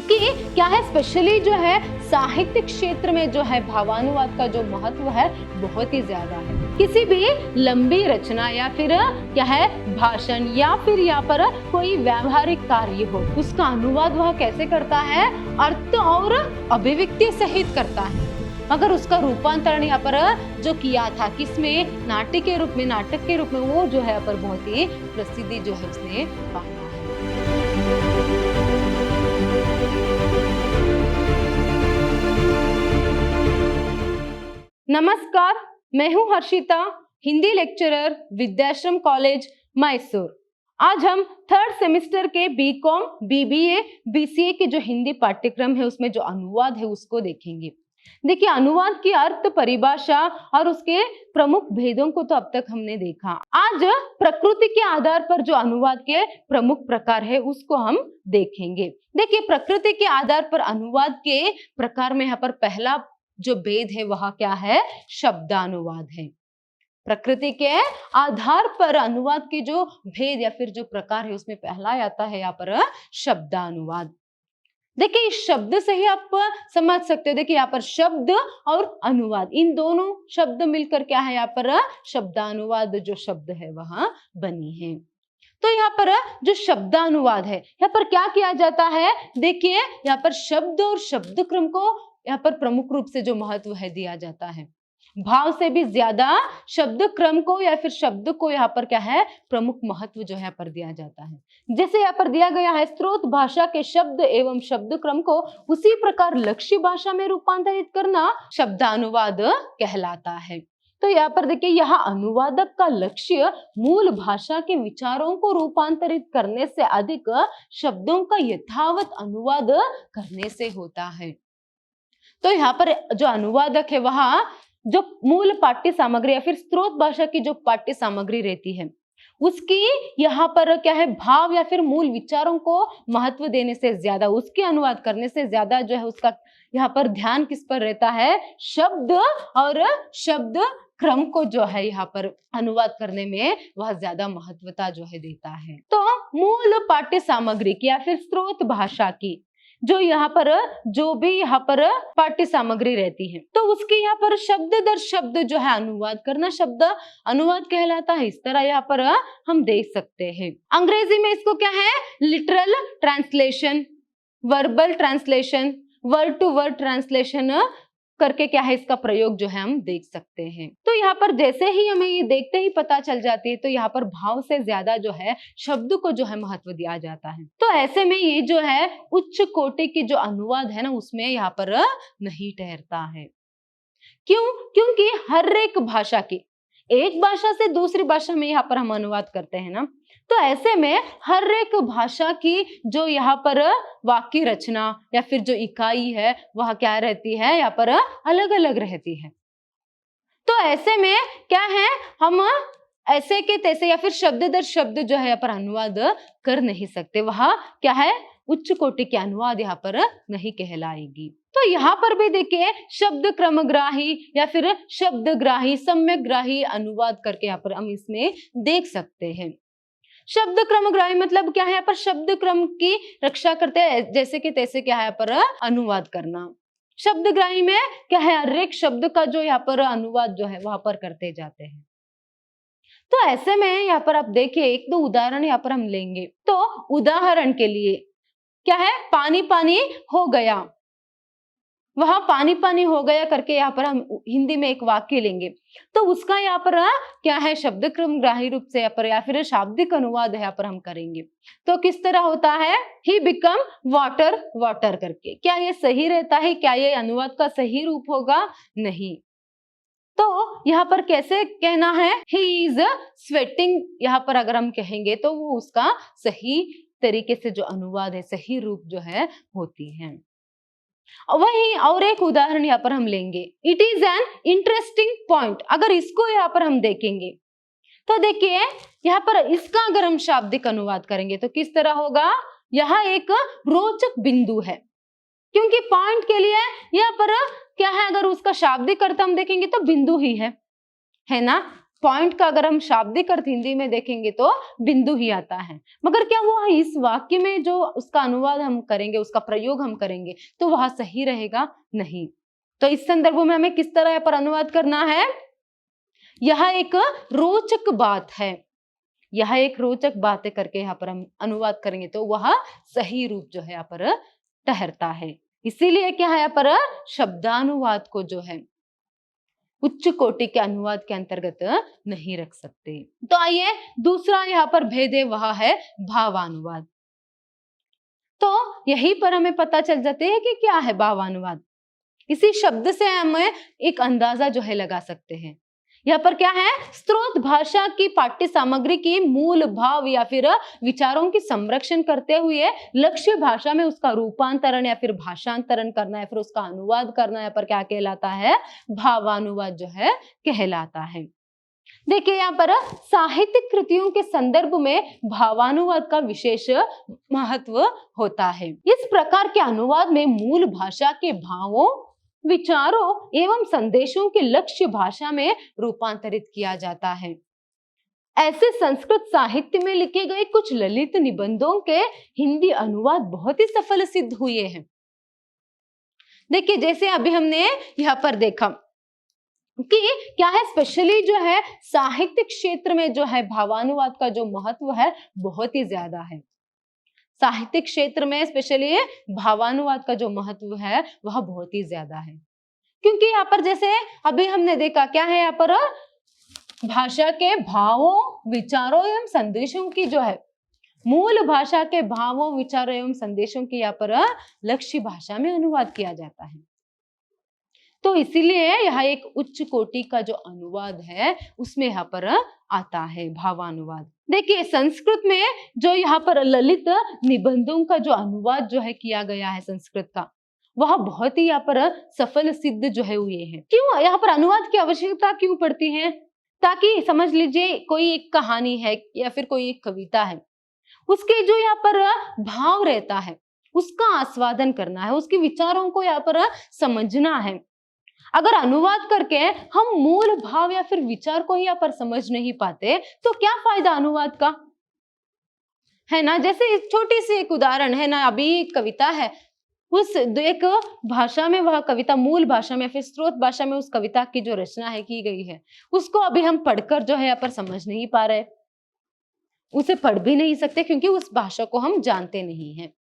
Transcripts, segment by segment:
क्योंकि क्या है, स्पेशली जो है साहित्यिक क्षेत्र में जो है भावानुवाद का जो महत्व है बहुत ही ज्यादा है। किसी भी लंबी रचना या फिर क्या है भाषण या फिर यहाँ पर कोई व्यावहारिक कार्य हो, उसका अनुवाद वह कैसे करता है, अर्थ और अभिव्यक्ति सहित करता है। मगर उसका रूपांतरण यहाँ पर जो किया था किसमें, नाटक के रूप में वो जो है यहाँ पर बहुत ही प्रसिद्धि जो है उसने पाया है। नमस्कार, मैं हूँ हर्षिता, हिंदी लेक्चरर, विद्याश्रम कॉलेज मैसूर। आज हम थर्ड सेमेस्टर के बीकॉम, बीबीए, बीसीए के जो हिंदी पाठ्यक्रम है उसमें जो अनुवाद है उसको देखेंगे। देखिए, अनुवाद की अर्थ, परिभाषा और उसके प्रमुख भेदों को तो अब तक हमने देखा। आज प्रकृति के आधार पर जो अनुवाद के प्रमुख प्रकार है उसको हम देखेंगे। देखिए, प्रकृति के आधार पर अनुवाद के प्रकार में यहाँ पर पहला जो भेद है वह क्या है, शब्दानुवाद है। प्रकृति के आधार पर अनुवाद के जो भेद या फिर जो प्रकार है उसमें पहला आता है यहाँ पर शब्दानुवाद। देखिए, इस शब्द से ही आप समझ सकते हो। देखिए, यहाँ पर शब्द और अनुवाद, इन दोनों शब्द मिलकर क्या है, यहाँ पर शब्दानुवाद जो शब्द है वह बनी है। तो यहाँ पर जो शब्दानुवाद है, यहाँ पर क्या किया जाता है, देखिए यहाँ पर शब्द और शब्द क्रम को यहाँ पर प्रमुख रूप से जो महत्व है दिया जाता है। भाव से भी ज्यादा शब्द क्रम को या फिर शब्द को यहाँ पर क्या है, प्रमुख महत्व जो है यहाँ पर दिया जाता है। जैसे यहाँ पर दिया गया है, स्रोत भाषा के शब्द एवं शब्द क्रम को उसी प्रकार लक्ष्य भाषा में रूपांतरित करना शब्दानुवाद कहलाता है। तो यहाँ पर देखिए, यहाँ अनुवादक का लक्ष्य मूल भाषा के विचारों को रूपांतरित करने से अधिक शब्दों का यथावत अनुवाद करने से होता है। तो यहाँ पर जो अनुवादक है वह जो मूल पाठ्य सामग्री या फिर स्रोत भाषा की जो पाठ्य सामग्री रहती है उसकी यहाँ पर क्या है, भाव या फिर मूल विचारों को महत्व देने से ज्यादा, उसके अनुवाद करने से ज्यादा जो है उसका यहाँ पर ध्यान किस पर रहता है, शब्द और शब्द क्रम को जो है यहाँ पर अनुवाद करने में वह ज्यादा महत्वता जो है देता है। तो मूल पाठ्य सामग्री की या फिर स्रोत भाषा की जो यहाँ पर जो भी यहाँ पर पाठ्य सामग्री रहती है तो उसके यहाँ पर शब्द दर शब्द जो है अनुवाद करना शब्द अनुवाद कहलाता है। इस तरह यहाँ पर हम देख सकते हैं। अंग्रेजी में इसको क्या है, literal translation, verbal translation, word to word translation करके क्या है इसका प्रयोग जो है हम देख सकते हैं। तो यहाँ पर जैसे ही हमें ये देखते ही पता चल जाती है तो यहाँ पर भाव से ज्यादा जो है शब्द को जो है महत्व दिया जाता है। तो ऐसे में ये जो है उच्च कोटि की जो अनुवाद है ना उसमें यहाँ पर नहीं ठहरता है। क्यों? क्योंकि हर एक भाषा की, एक भाषा से दूसरी भाषा में यहाँ पर हम अनुवाद करते हैं ना, तो ऐसे में हर एक भाषा की जो यहाँ पर वाक्य रचना या फिर जो इकाई है वह क्या रहती है, यहाँ पर अलग अलग रहती है। तो ऐसे में क्या है, हम ऐसे के तैसे या फिर शब्द दर शब्द जो है यहाँ पर अनुवाद कर नहीं सकते। वह क्या है, उच्च कोटि के अनुवाद यहाँ पर नहीं कहलाएगी। तो यहाँ पर भी देखिए शब्द क्रमग्राही या फिर शब्दग्राही, सम्यग्राही अनुवाद करके यहाँ पर हम इसमें देख सकते हैं। शब्द क्रमग्राही मतलब क्या है, यहाँ पर शब्द क्रम की रक्षा करते हैं, जैसे कि तैसे क्या है यहाँ पर अनुवाद करना। शब्दग्राही में क्या है, हर एक शब्द का जो यहाँ पर अनुवाद जो है वहां पर करते जाते हैं। तो ऐसे में यहाँ पर आप देखिए एक दो उदाहरण यहाँ पर हम लेंगे। तो उदाहरण के लिए क्या है, पानी पानी हो गया, वहां पानी पानी हो गया करके यहाँ पर हम हिंदी में एक वाक्य लेंगे तो उसका यहाँ पर क्या है, शब्द क्रम ग्राही रूप से यहाँ पर या फिर शाब्दिक अनुवाद यहाँ पर हम करेंगे तो किस तरह होता है, ही बिकम वाटर वाटर करके। क्या ये सही रहता है? क्या ये अनुवाद का सही रूप होगा? नहीं। तो यहाँ पर कैसे कहना है, ही इज स्वेटिंग, यहाँ पर अगर हम कहेंगे तो वो उसका सही तरीके से जो अनुवाद है, सही रूप जो है होती है। वही और एक उदाहरण यहाँ पर हम लेंगे, it is an interesting point. अगर इसको यहाँ पर हम देखेंगे तो देखिए यहाँ पर इसका अगर हम शाब्दिक अनुवाद करेंगे तो किस तरह होगा, यहाँ एक रोचक बिंदु है, क्योंकि पॉइंट के लिए यहाँ पर क्या है, अगर उसका शाब्दिक अर्थ हम देखेंगे तो बिंदु ही है ना। पॉइंट का अगर हम शाब्दिक अर्थ हिंदी में देखेंगे तो बिंदु ही आता है, मगर क्या वो इस वाक्य में जो उसका अनुवाद हम करेंगे, उसका प्रयोग हम करेंगे तो वह सही रहेगा? नहीं। तो इस संदर्भ में हमें किस तरह पर अनुवाद करना है? यह एक रोचक बात है, यह एक रोचक बात है करके यहाँ पर हम अनुवाद करेंगे तो वह सही रूप जो है यहाँ पर ठहरता है। इसीलिए क्या है यहाँ पर शब्दानुवाद को जो है उच्च कोटि के अनुवाद के अंतर्गत नहीं रख सकते। तो आइए दूसरा यहाँ पर भेद है, वह है भावानुवाद। तो यहीं पर हमें पता चल जाते हैं कि क्या है भावानुवाद। इसी शब्द से हम एक अंदाजा जो है लगा सकते हैं। यहाँ पर क्या है? स्रोत भाषा की पाठ्य सामग्री की मूल भाव या फिर विचारों की संरक्षण करते हुए लक्ष्य भाषा में उसका रूपांतरण या फिर भाषांतरण करना या फिर उसका अनुवाद करना, यहाँ पर क्या कहलाता है? भावानुवाद जो है कहलाता है। देखिए यहाँ पर साहित्यिक कृतियों के संदर्भ में भावानुवाद का विशेष महत्व होता है। इस प्रकार के अनुवाद में मूल भाषा के भावों, विचारों एवं संदेशों के लक्ष्य भाषा में रूपांतरित किया जाता है। ऐसे संस्कृत साहित्य में लिखे गए कुछ ललित निबंधों के हिंदी अनुवाद बहुत ही सफल सिद्ध हुए हैं। देखिए जैसे अभी हमने यहाँ पर देखा कि क्या है, स्पेशली जो है साहित्यिक क्षेत्र में जो है भावानुवाद का जो महत्व है बहुत ही ज्यादा है। साहित्यिक क्षेत्र में स्पेशली भावानुवाद का जो महत्व है वह बहुत ही ज्यादा है, क्योंकि यहाँ पर जैसे अभी हमने देखा क्या है, यहाँ पर भाषा के भावों, विचारों एवं संदेशों की जो है मूल भाषा के भावों, विचारों एवं संदेशों की यहाँ पर लक्ष्य भाषा में अनुवाद किया जाता है। तो इसीलिए यह एक उच्च कोटि का जो अनुवाद है उसमें यहाँ पर आता है भावानुवाद। देखिए संस्कृत में जो यहाँ पर ललित निबंधों का जो अनुवाद जो है किया गया है संस्कृत का, वह बहुत ही यहाँ पर सफल सिद्ध जो है हुए हैं। क्यों यहाँ पर अनुवाद की आवश्यकता क्यों पड़ती है? ताकि समझ लीजिए कोई एक कहानी है या फिर कोई एक कविता है, उसके जो यहाँ पर भाव रहता है उसका आस्वादन करना है, उसके विचारों को यहाँ पर समझना है। अगर अनुवाद करके हम मूल भाव या फिर विचार को ही यहाँ पर समझ नहीं पाते तो क्या फायदा अनुवाद का, है ना। जैसे छोटी सी एक उदाहरण है ना, अभी एक कविता है, उस एक भाषा में वह कविता मूल भाषा में फिर स्रोत भाषा में उस कविता की जो रचना है की गई है, उसको अभी हम पढ़कर जो है यहाँ पर समझ नहीं पा रहे, उसे पढ़ भी नहीं सकते क्योंकि उस भाषा को हम जानते नहीं हैं।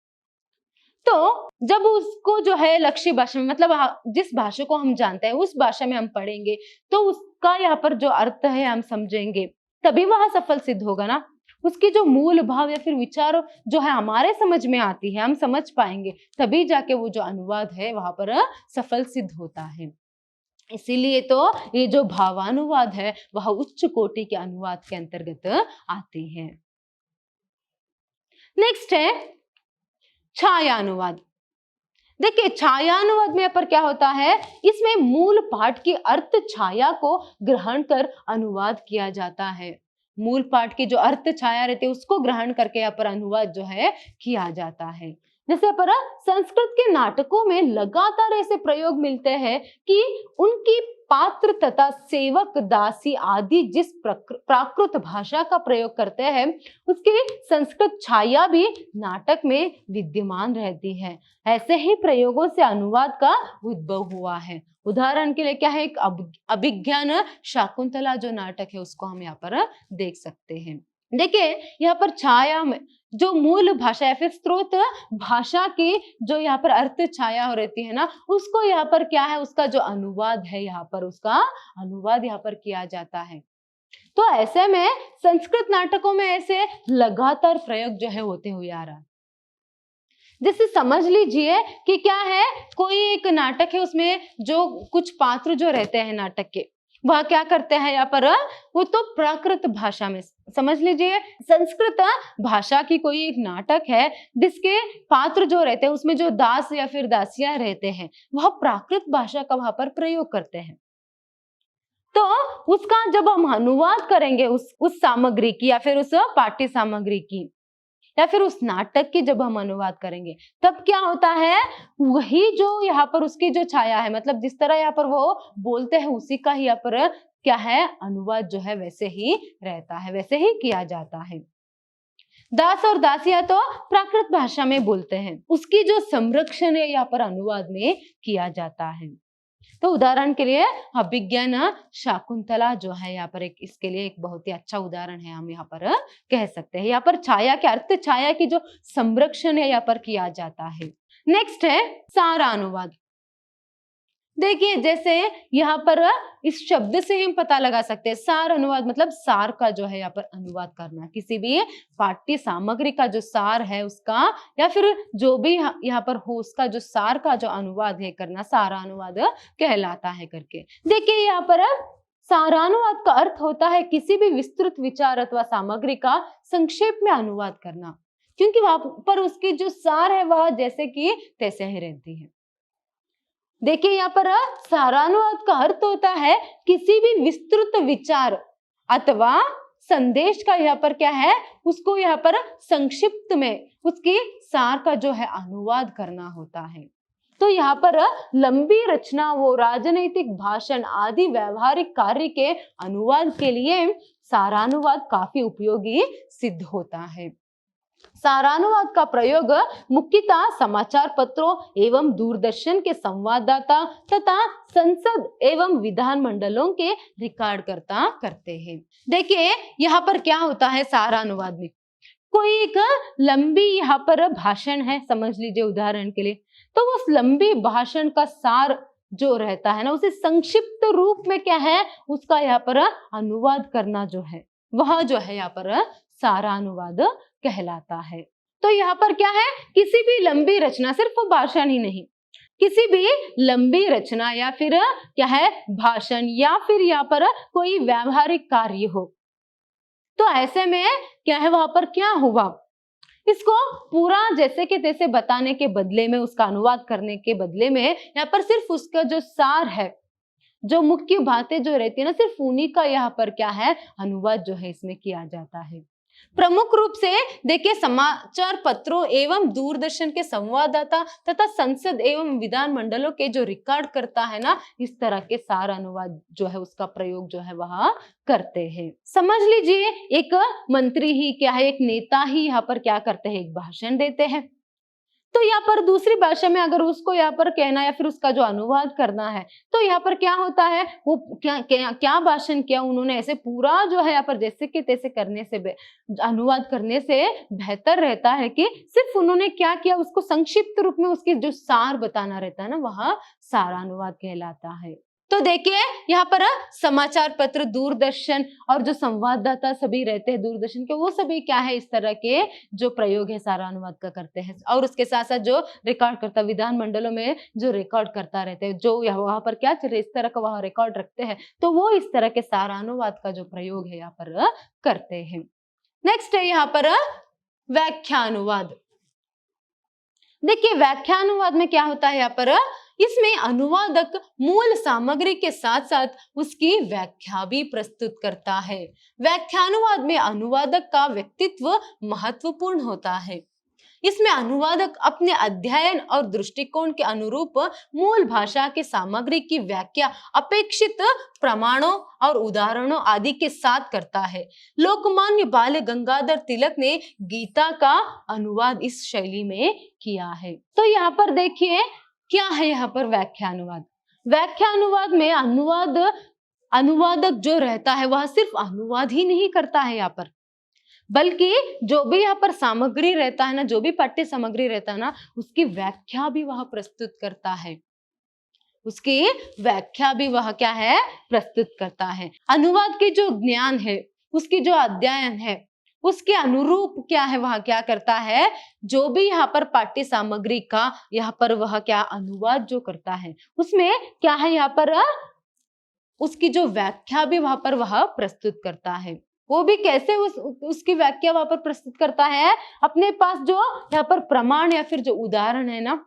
तो जब उसको जो है लक्ष्य भाषा में, मतलब जिस भाषा को हम जानते हैं उस भाषा में हम पढ़ेंगे तो उसका यहाँ पर जो अर्थ है हम समझेंगे, तभी वह सफल सिद्ध होगा ना। उसकी जो मूल भाव या फिर विचार जो है हमारे समझ में आती है, हम समझ पाएंगे, तभी जाके वो जो अनुवाद है वहां पर सफल सिद्ध होता है। इसीलिए तो ये जो भावानुवाद है वह उच्च कोटि के अनुवाद के अंतर्गत आते हैं। नेक्स्ट है छायानुवाद। देखिए छायानुवाद में पर क्या होता है, इसमें मूल पाठ की अर्थ छाया को ग्रहण कर अनुवाद किया जाता है। मूल पाठ की जो अर्थ छाया रहती है उसको ग्रहण करके यहाँ पर अनुवाद जो है किया जाता है। जैसे पर संस्कृत के नाटकों में लगातार ऐसे प्रयोग मिलते हैं कि उनकी पात्र तथा सेवक, दासी आदि जिस प्राकृत भाषा का प्रयोग करते हैं उसकी संस्कृत छाया भी नाटक में विद्यमान रहती है। ऐसे ही प्रयोगों से अनुवाद का उद्भव हुआ है। उदाहरण के लिए क्या है, एक अभिज्ञान शाकुंतला जो नाटक है उसको हम यहाँ पर देख सकते हैं। देखिए यहाँ पर छाया में जो मूल भाषा या फिर स्रोत भाषा की जो यहाँ पर अर्थ छाया हो रहती है ना, उसको यहाँ पर क्या है, उसका जो अनुवाद है यहाँ पर उसका अनुवाद यहाँ पर किया जाता है। तो ऐसे में संस्कृत नाटकों में ऐसे लगातार प्रयोग जो है होते हुए आ रहा है। जैसे समझ लीजिए कि क्या है, कोई एक नाटक है, उसमें जो कुछ पात्र जो रहते हैं नाटक के, वह क्या करते हैं यहाँ पर, वो तो प्राकृत भाषा में, समझ लीजिए संस्कृत भाषा की कोई एक नाटक है जिसके पात्र जो रहते हैं उसमें जो दास या फिर दासियां रहते हैं वह प्राकृत भाषा का वहां पर प्रयोग करते हैं। तो उसका जब हम अनुवाद करेंगे उस सामग्री की या फिर उस पाठ्य सामग्री की या फिर उस नाटक की जब हम अनुवाद करेंगे तब क्या होता है, वही जो यहाँ पर उसकी जो छाया है, मतलब जिस तरह यहाँ पर वो बोलते हैं उसी का ही यहाँ पर क्या है अनुवाद जो है वैसे ही रहता है, वैसे ही किया जाता है। दास और दासियां तो प्राकृत भाषा में बोलते हैं, उसकी जो संरक्षण है यहाँ पर अनुवाद में किया जाता है। तो उदाहरण के लिए अभिज्ञान शाकुंतला जो है यहाँ पर एक इसके लिए एक बहुत ही अच्छा उदाहरण है, हम यहाँ पर कह सकते हैं। यहाँ पर छाया के अर्थ छाया की जो संरक्षण है यहाँ पर किया जाता है। नेक्स्ट है सारा अनुवाद। देखिए जैसे यहाँ पर इस शब्द से हम पता लगा सकते हैं, सार अनुवाद मतलब सार का जो है यहाँ पर अनुवाद करना, किसी भी पाठ्य सामग्री का जो सार है उसका या फिर जो भी यहाँ पर हो उसका जो सार का जो अनुवाद है करना सारा अनुवाद कहलाता है करके। देखिए यहाँ पर सारानुवाद का अर्थ होता है किसी भी विस्तृत विचार अथवा सामग्री का संक्षेप में अनुवाद करना, क्योंकि वहां पर उसकी जो सार है वह जैसे कि तैसे ही रहती है। देखिए यहाँ पर सारानुवाद का अर्थ होता है किसी भी विस्तृत विचार अथवा संदेश का यहाँ पर क्या है उसको यहाँ पर संक्षिप्त में उसकी सार का जो है अनुवाद करना होता है। तो यहाँ पर लंबी रचना वो राजनीतिक भाषण आदि व्यवहारिक कार्य के अनुवाद के लिए सारानुवाद काफी उपयोगी सिद्ध होता है। सारानुवाद का प्रयोग मुख्यतः समाचार पत्रों एवं दूरदर्शन के संवाददाता तथा संसद एवं विधान मंडलों के रिकॉर्ड करता करते हैं। देखिए यहाँ पर क्या होता है सारानुवाद में, कोई एक लंबी यहाँ पर भाषण है समझ लीजिए उदाहरण के लिए, तो उस लंबी भाषण का सार जो रहता है ना उसे संक्षिप्त रूप में क्या है उसका यहाँ पर अनुवाद करना जो है वह जो है यहाँ पर सारानुवाद कहलाता है। तो यहाँ पर क्या है किसी भी लंबी रचना, सिर्फ भाषण ही नहीं, किसी भी लंबी रचना या फिर क्या है भाषण या फिर यहाँ पर कोई व्यावहारिक कार्य हो, तो ऐसे में क्या है वहां पर क्या हुआ इसको पूरा जैसे कि तैसे बताने के बदले में, उसका अनुवाद करने के बदले में यहाँ पर सिर्फ उसका जो सार है, जो मुख्य बातें जो रहती है ना, सिर्फ उन्हीं का यहाँ पर क्या है अनुवाद जो है इसमें किया जाता है। प्रमुख रूप से देखिए समाचार पत्रों एवं दूरदर्शन के संवाददाता तथा संसद एवं विधान मंडलों के जो रिकॉर्ड करता है ना, इस तरह के सार अनुवाद जो है उसका प्रयोग जो है वह करते हैं। समझ लीजिए एक मंत्री ही क्या है, एक नेता ही यहाँ पर क्या करते हैं, एक भाषण देते हैं, तो यहाँ पर दूसरी भाषा में अगर उसको यहाँ पर कहना या फिर उसका जो अनुवाद करना है, तो यहाँ पर क्या होता है वो क्या भाषण किया उन्होंने, ऐसे पूरा जो है यहाँ पर जैसे कि तैसे करने से अनुवाद करने से बेहतर रहता है कि सिर्फ उन्होंने क्या किया उसको संक्षिप्त रूप में उसके जो सार बताना रहता है ना वह सारानुवाद कहलाता है। तो देखिए यहाँ पर समाचार पत्र, दूरदर्शन और जो संवाददाता सभी रहते हैं दूरदर्शन के, वो सभी क्या है इस तरह के जो प्रयोग है सारानुवाद का करते हैं। और उसके साथ साथ जो रिकॉर्ड करता विधान मंडलों में जो रिकॉर्ड करता रहते हैं, जो वहां पर क्या चल इस तरह का वहां रिकॉर्ड रखते हैं, तो वो इस तरह के सारानुवाद का जो प्रयोग है यहाँ पर करते हैं। नेक्स्ट है यहाँ पर व्याख्यानुवाद। देखिए व्याख्यानुवाद में क्या होता है यहाँ पर, इसमें अनुवादक मूल सामग्री के साथ साथ उसकी व्याख्या भी प्रस्तुत करता है। व्याख्यानुवाद में अनुवादक का व्यक्तित्व महत्वपूर्ण होता है। इसमें अनुवादक अपने अध्ययन और दृष्टिकोण के अनुरूप मूल भाषा की सामग्री की व्याख्या अपेक्षित प्रमाणों और उदाहरणों आदि के साथ करता है। लोकमान्य बाल गंगाधर तिलक ने गीता का अनुवाद इस शैली में किया है। तो यहाँ पर देखिए क्या है यहाँ पर व्याख्यानुवाद। व्याख्यानुवाद में अनुवादक जो रहता है वह सिर्फ अनुवाद ही नहीं करता है यहाँ पर, बल्कि जो भी यहाँ पर सामग्री रहता है ना, जो भी पाठ्य सामग्री रहता है ना, उसकी व्याख्या भी वह प्रस्तुत करता है, उसकी व्याख्या भी वह क्या है प्रस्तुत करता है। अनुवाद की जो ज्ञान है, उसकी जो अध्ययन है, उसके अनुरूप क्या है वह क्या करता है, जो भी यहाँ पर पाठ्य सामग्री का यहाँ पर वह क्या अनुवाद जो करता है उसमें क्या है यहाँ पर उसकी जो व्याख्या भी वहां पर वह प्रस्तुत करता है। वो भी कैसे उसकी व्याख्या वहां पर प्रस्तुत करता है, अपने पास जो यहाँ पर प्रमाण या फिर जो उदाहरण है ना,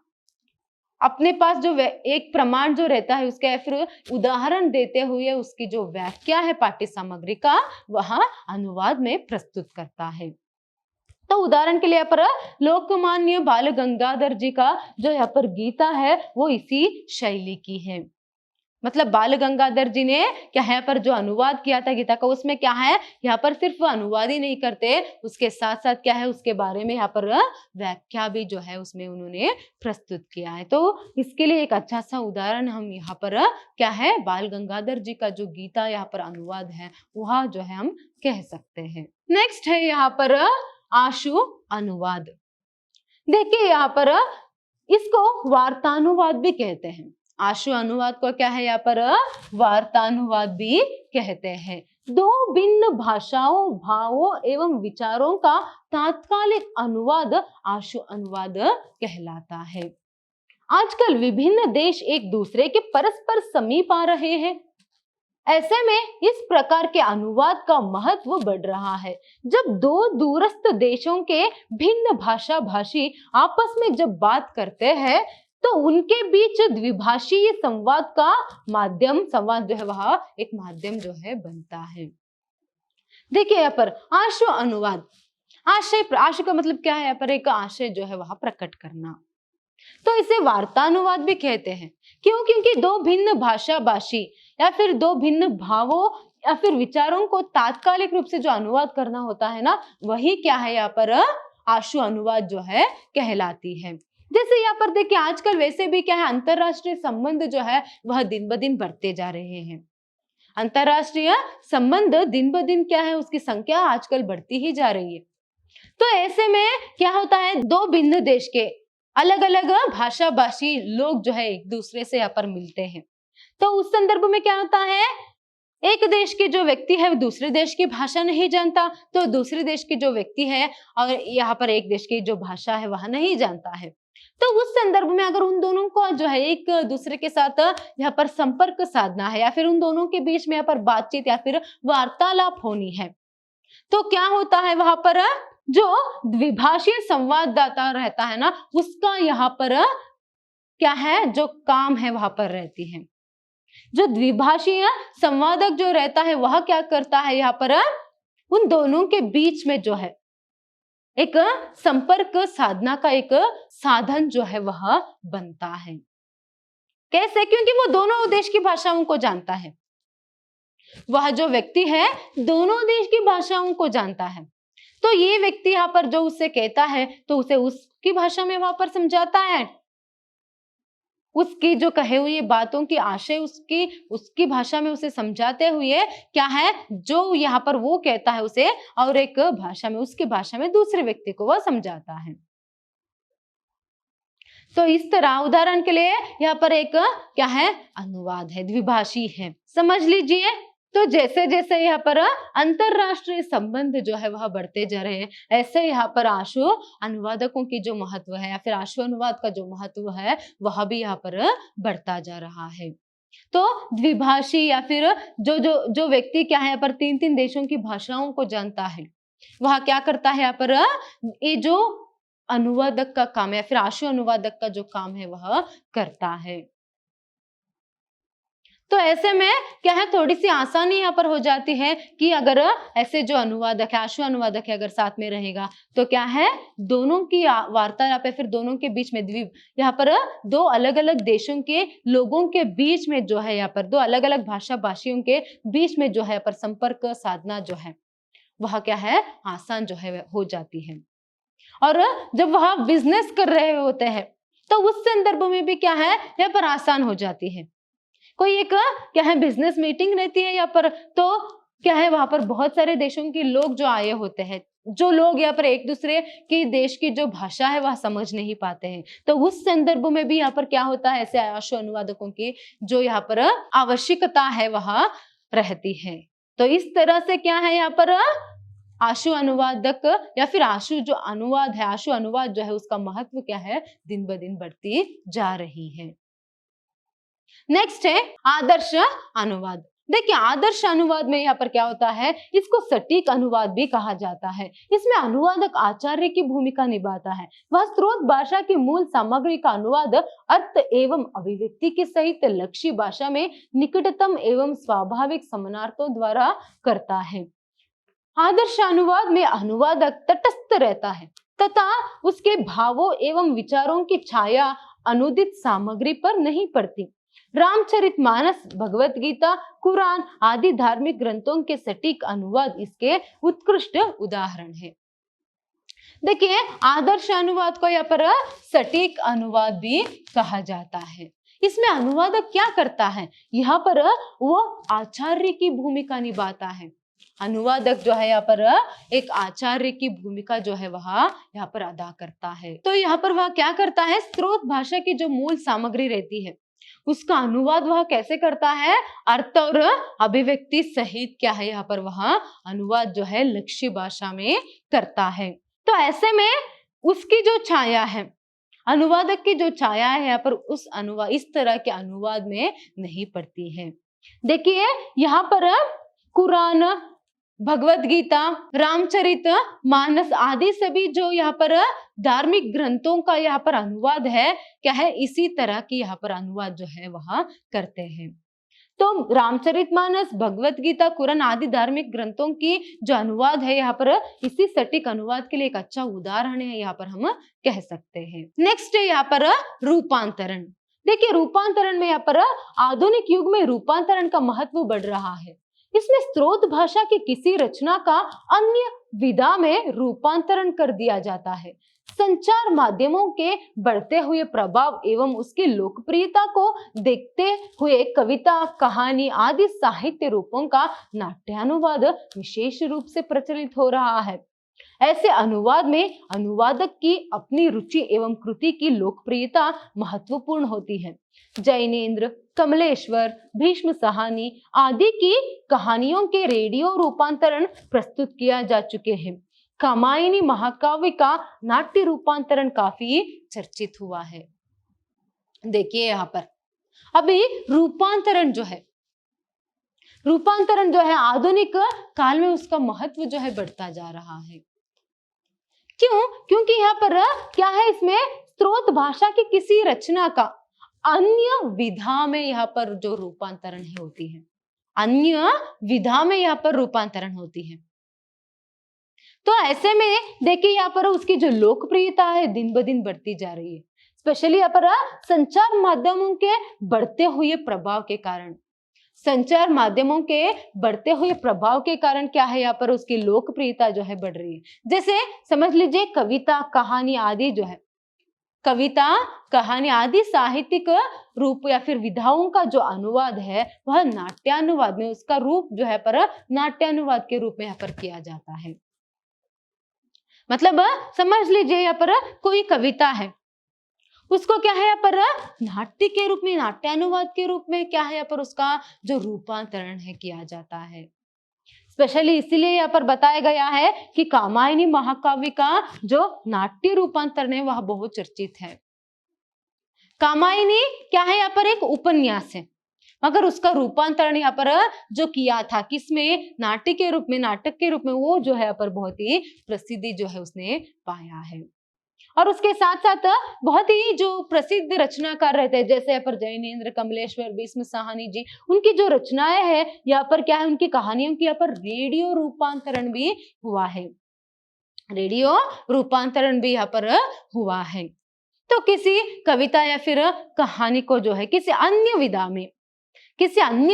अपने पास जो एक प्रमाण जो रहता है उसका या फिर उदाहरण देते हुए उसकी जो व्याख्या है पाठ्य सामग्री का वह अनुवाद में प्रस्तुत करता है। तो उदाहरण के लिए यहाँ पर लोकमान्य बाल गंगाधर जी का जो यहाँ पर गीता है वो इसी शैली की है। मतलब बाल गंगाधर जी ने क्या है पर जो अनुवाद किया था गीता का, उसमें क्या है यहाँ पर सिर्फ अनुवाद ही नहीं करते, उसके साथ साथ क्या है उसके बारे में यहाँ पर व्याख्या भी जो है उसमें उन्होंने प्रस्तुत किया है। तो इसके लिए एक अच्छा सा उदाहरण हम यहाँ पर क्या है बाल गंगाधर जी का जो गीता यहाँ पर अनुवाद है वह जो है हम कह सकते हैं। नेक्स्ट है यहाँ पर आशु अनुवाद। देखिए यहाँ पर इसको वार्तानुवाद भी कहते हैं। आशु अनुवाद को क्या है यहाँ पर वार्तानुवाद भी कहते हैं। दो भिन्न भाषाओं, भावों एवं विचारों का तात्कालिक अनुवाद आशु अनुवाद कहलाता है। आजकल विभिन्न देश एक दूसरे के परस्पर समीप आ रहे हैं। ऐसे में इस प्रकार के अनुवाद का महत्व बढ़ रहा है। जब दो दूरस्थ देशों के भिन्न भाषा भाषी आपस में जब बात करते हैं तो उनके बीच द्विभाषीय संवाद का संवाद जो है वह एक माध्यम जो है बनता है। देखिए यहाँ पर आशु अनुवाद, आशय का मतलब क्या है यहाँ पर एक आशय जो है वह प्रकट करना, तो इसे वार्तानुवाद भी कहते हैं। क्यों? क्योंकि दो भिन्न भाषा भाषी या फिर दो भिन्न भावों या फिर विचारों को तात्कालिक रूप से जो अनुवाद करना होता है ना, वही क्या है यहाँ पर आशु अनुवाद जो है कहलाती है। जैसे यहाँ पर देखिए आजकल वैसे भी क्या है अंतरराष्ट्रीय संबंध जो है वह दिन ब दिन बढ़ते जा रहे हैं। अंतरराष्ट्रीय संबंध दिन ब दिन क्या है उसकी संख्या आजकल बढ़ती ही जा रही है। तो ऐसे में क्या होता है दो भिन्न देश के अलग अलग भाषा भाषी लोग जो है एक दूसरे से यहाँ पर मिलते हैं। तो उस संदर्भ में क्या होता है एक देश के जो व्यक्ति है दूसरे देश की भाषा नहीं जानता, तो दूसरे देश के जो व्यक्ति है और यहाँ पर एक देश की जो भाषा है वह नहीं जानता है। तो उस संदर्भ में अगर उन दोनों को जो है एक दूसरे के साथ यहाँ पर संपर्क साधना है या फिर उन दोनों के बीच में यहाँ पर बातचीत या फिर वार्तालाप होनी है, तो क्या होता है वहां पर जो द्विभाषीय संवाददाता रहता है ना उसका यहाँ पर क्या है जो काम है वहां पर रहती है। जो द्विभाषीय संवादक जो रहता है वह क्या करता है यहाँ पर उन दोनों के बीच में जो है एक संपर्क साधना का एक साधन जो है वह बनता है। कैसे? क्योंकि वो दोनों देश की भाषाओं को जानता है, वह जो व्यक्ति है दोनों देश की भाषाओं को जानता है। तो ये व्यक्ति यहाँ पर जो उससे कहता है तो उसे उसकी भाषा में वहां पर समझाता है, उसकी जो कहे हुए बातों की आशय उसकी भाषा में उसे समझाते हुए क्या है जो यहाँ पर वो कहता है उसे और एक भाषा में उसकी भाषा में दूसरे व्यक्ति को वह समझाता है। तो इस तरह उदाहरण के लिए यहाँ पर एक क्या है अनुवाद है, द्विभाषी है, समझ लीजिए। तो जैसे जैसे यहाँ पर अंतरराष्ट्रीय संबंध जो है वह बढ़ते जा रहे हैं, ऐसे यहाँ पर आशु अनुवादकों की जो महत्व है या फिर आशु अनुवाद का जो महत्व है वह भी यहाँ पर बढ़ता जा रहा है। तो द्विभाषी या फिर जो जो जो व्यक्ति क्या है यहाँ पर तीन तीन देशों की भाषाओं को जानता है वह क्या करता है यहाँ पर ये जो अनुवादक का काम है या फिर आशु अनुवादक का जो काम है वह करता है। तो ऐसे में क्या है थोड़ी सी आसानी यहाँ पर हो जाती है कि अगर ऐसे जो अनुवादक है आशु अनुवादक है अगर साथ में रहेगा तो क्या है दोनों की वार्तालाप या फिर दोनों के बीच में यहाँ पर दो अलग अलग देशों के लोगों के बीच में जो है यहाँ पर दो अलग अलग भाषा भाषियों के बीच में जो है पर संपर्क साधना जो है वह क्या है आसान जो है हो जाती है। और जब वह बिजनेस कर रहे होते हैं तो उस संदर्भ में भी क्या है यहाँ पर आसान हो जाती है। कोई एक क्या है बिजनेस मीटिंग रहती है यहाँ पर, तो क्या है वहां पर बहुत सारे देशों के लोग जो आए होते हैं, जो लोग यहाँ पर एक दूसरे की देश की जो भाषा है वह समझ नहीं पाते हैं, तो उस संदर्भ में भी यहाँ पर क्या होता है ऐसे आशु अनुवादकों की जो यहाँ पर आवश्यकता है वह रहती है। तो इस तरह से क्या है यहाँ पर आशु अनुवादक या फिर आशु जो अनुवाद है आशु अनुवाद जो है उसका महत्व क्या है दिन ब दिन बढ़ती जा रही है। नेक्स्ट है आदर्श अनुवाद। देखिए आदर्श अनुवाद में यहाँ पर क्या होता है इसको सटीक अनुवाद भी कहा जाता है। इसमें अनुवादक आचार्य की भूमिका निभाता है, वह स्रोत भाषा की मूल सामग्री का अनुवाद अर्थ एवं अभिव्यक्ति के सहित लक्ष्य भाषा में निकटतम एवं स्वाभाविक समानार्थों द्वारा करता है। आदर्श अनुवाद में अनुवादक तटस्थ रहता है तथा उसके भावों एवं विचारों की छाया अनुदित सामग्री पर नहीं पड़ती। रामचरितमानस, भगवत गीता, कुरान आदि धार्मिक ग्रंथों के सटीक अनुवाद इसके उत्कृष्ट उदाहरण है। देखिए, आदर्श अनुवाद को यहाँ पर सटीक अनुवाद भी कहा जाता है। इसमें अनुवादक क्या करता है, यहाँ पर वो आचार्य की भूमिका निभाता है। अनुवादक जो है यहाँ पर एक आचार्य की भूमिका जो है वह यहाँ पर अदा करता है। तो यहाँ पर वह क्या करता है, स्रोत भाषा की जो मूल सामग्री रहती है उसका अनुवाद वह कैसे करता है, अर्थ और अभिव्यक्ति सहित क्या है यहाँ पर वह अनुवाद जो है लक्ष्य भाषा में करता है। तो ऐसे में उसकी जो छाया है, अनुवादक की जो छाया है यहाँ पर उस अनुवाद, इस तरह के अनुवाद में नहीं पड़ती है। देखिए, यहाँ पर कुरान, भगवत गीता, रामचरित मानस आदि सभी जो यहाँ पर धार्मिक ग्रंथों का यहाँ पर अनुवाद है, क्या है, इसी तरह की यहाँ पर अनुवाद जो है वह करते हैं। तो रामचरितमानस, भगवत गीता, कुरान आदि धार्मिक ग्रंथों की जो अनुवाद है यहाँ पर इसी सटीक अनुवाद के लिए एक अच्छा उदाहरण है, यहाँ पर हम कह सकते हैं। नेक्स्ट है यहाँ पर रूपांतरण। देखिए, रूपांतरण में यहाँ पर आधुनिक युग में रूपांतरण का महत्व बढ़ रहा है। इसमें स्रोत भाषा की किसी रचना का अन्य विधा में रूपांतरण कर दिया जाता है। संचार माध्यमों के बढ़ते हुए प्रभाव एवं उसकी लोकप्रियता को देखते हुए कविता, कहानी आदि साहित्य रूपों का नाट्यानुवाद विशेष रूप से प्रचलित हो रहा है। ऐसे अनुवाद में अनुवादक की अपनी रुचि एवं कृति की लोकप्रियता महत्वपूर्ण होती है। जैनेन्द्र, कमलेश्वर, भीष्म साहनी आदि की कहानियों के रेडियो रूपांतरण प्रस्तुत किया जा चुके हैं। कामायनी महाकाव्य का नाट्य रूपांतरण काफी चर्चित हुआ है। देखिए, यहाँ पर अभी रूपांतरण जो है आधुनिक काल में उसका महत्व जो है बढ़ता जा रहा है। क्यों? क्योंकि यहाँ पर क्या है, इसमें स्रोत भाषा की किसी रचना का अन्य विधा में यहाँ पर जो रूपांतरण होती है, अन्य विधा में यहाँ पर रूपांतरण होती है। तो ऐसे में देखिए, यहाँ पर उसकी जो लोकप्रियता है दिन ब दिन बढ़ती जा रही है, स्पेशली यहाँ पर संचार माध्यमों के बढ़ते हुए प्रभाव के कारण। संचार माध्यमों के बढ़ते हुए प्रभाव के कारण क्या है, यहाँ पर उसकी लोकप्रियता जो है बढ़ रही है। जैसे समझ लीजिए, कविता, कहानी आदि जो है, कविता, कहानी आदि साहित्यिक रूप या फिर विधाओं का जो अनुवाद है वह नाट्यानुवाद में, उसका रूप जो है पर नाट्यानुवाद के रूप में यहाँ पर किया जाता है। मतलब समझ लीजिए, यहाँ पर कोई कविता है, उसको क्या है यहाँ पर नाट्य के रूप में, नाट्यानुवाद के रूप में क्या है यहाँ पर उसका जो रूपांतरण है किया जाता है। स्पेशली इसीलिए यहाँ पर बताया गया है कि कामायनी महाकाव्य का जो नाट्य रूपांतरण है वह बहुत चर्चित है। कामायनी क्या है, यहाँ पर एक उपन्यास है, मगर उसका रूपांतरण यहाँ पर जो किया था किसमें, नाट्य के रूप में, नाटक के रूप में, वो जो है यहाँ पर बहुत ही प्रसिद्धि जो है उसने पाया है। और उसके साथ साथ बहुत ही जो प्रसिद्ध रचनाकार रहते हैं, जैसे यहाँ पर जैनेन्द्र, कमलेश्वर, भीष्म साहनी जी, उनकी जो रचनाएं हैं यहाँ पर क्या है, उनकी कहानियों की यहाँ पर रेडियो रूपांतरण भी हुआ है। रेडियो रूपांतरण भी यहाँ पर हुआ है। तो किसी कविता या फिर कहानी को जो है किसी अन्य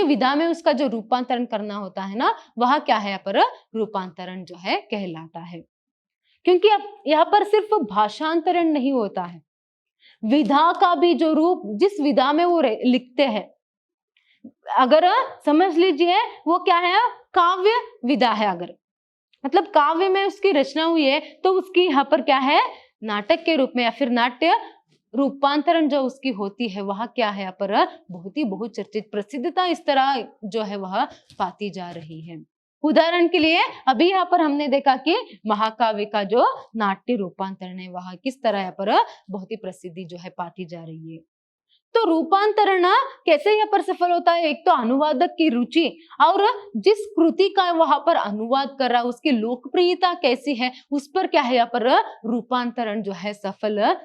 विधा में उसका जो रूपांतरण करना होता है ना, वह क्या है यहाँ पर रूपांतरण जो है कहलाता है। क्योंकि अब यहाँ पर सिर्फ भाषांतरण नहीं होता है, विधा का भी जो रूप, जिस विधा में वो लिखते हैं, अगर समझ लीजिए वो क्या है, काव्य विधा है, अगर मतलब काव्य में उसकी रचना हुई है तो उसकी यहाँ पर क्या है, नाटक के रूप में या फिर नाट्य रूपांतरण जो उसकी होती है वह क्या है यहाँ पर बहुत ही बहुचर्चित, प्रसिद्धता इस तरह जो है वह पाती जा रही है। उदाहरण के लिए अभी यहाँ पर हमने देखा कि महाकाव्य का जो नाट्य रूपांतरण है वह किस तरह यहाँ पर बहुत ही प्रसिद्धि जो है पाती जा रही है। तो रूपांतरण कैसे यहाँ पर सफल होता है, एक तो अनुवादक की रुचि और जिस कृति का वहां पर अनुवाद कर रहा है उसकी लोकप्रियता कैसी है, उस पर क्या है यहाँ पर रूपांतरण जो है सफल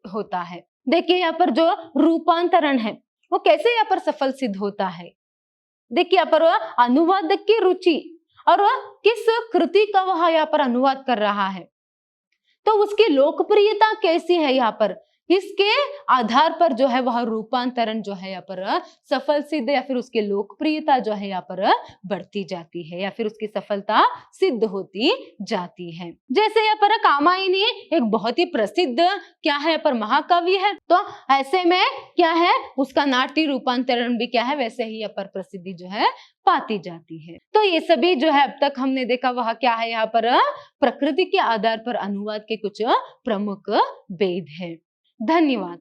होता है। देखिए, यहाँ पर जो रूपांतरण है वो कैसे यहाँ पर सफल सिद्ध होता है। देखिए, यहाँ पर अनुवादक की रुचि और किस कृति का वह यहाँ पर अनुवाद कर रहा है, तो उसकी लोकप्रियता कैसी है यहाँ पर, इसके आधार पर जो है वह रूपांतरण जो है यहाँ पर सफल सिद्ध या फिर उसकी लोकप्रियता जो है यहाँ पर बढ़ती जाती है या फिर उसकी सफलता सिद्ध होती जाती है। जैसे यहाँ पर कामायनी एक बहुत ही प्रसिद्ध क्या है यहाँ पर महाकाव्य है, तो ऐसे में क्या है उसका नाट्य रूपांतरण भी क्या है वैसे ही यहाँ पर प्रसिद्धि जो है पाती जाती है। तो ये सभी जो है अब तक हमने देखा वह क्या है यहाँ पर प्रकृति के आधार पर अनुवाद के कुछ प्रमुख भेद है। धन्यवाद।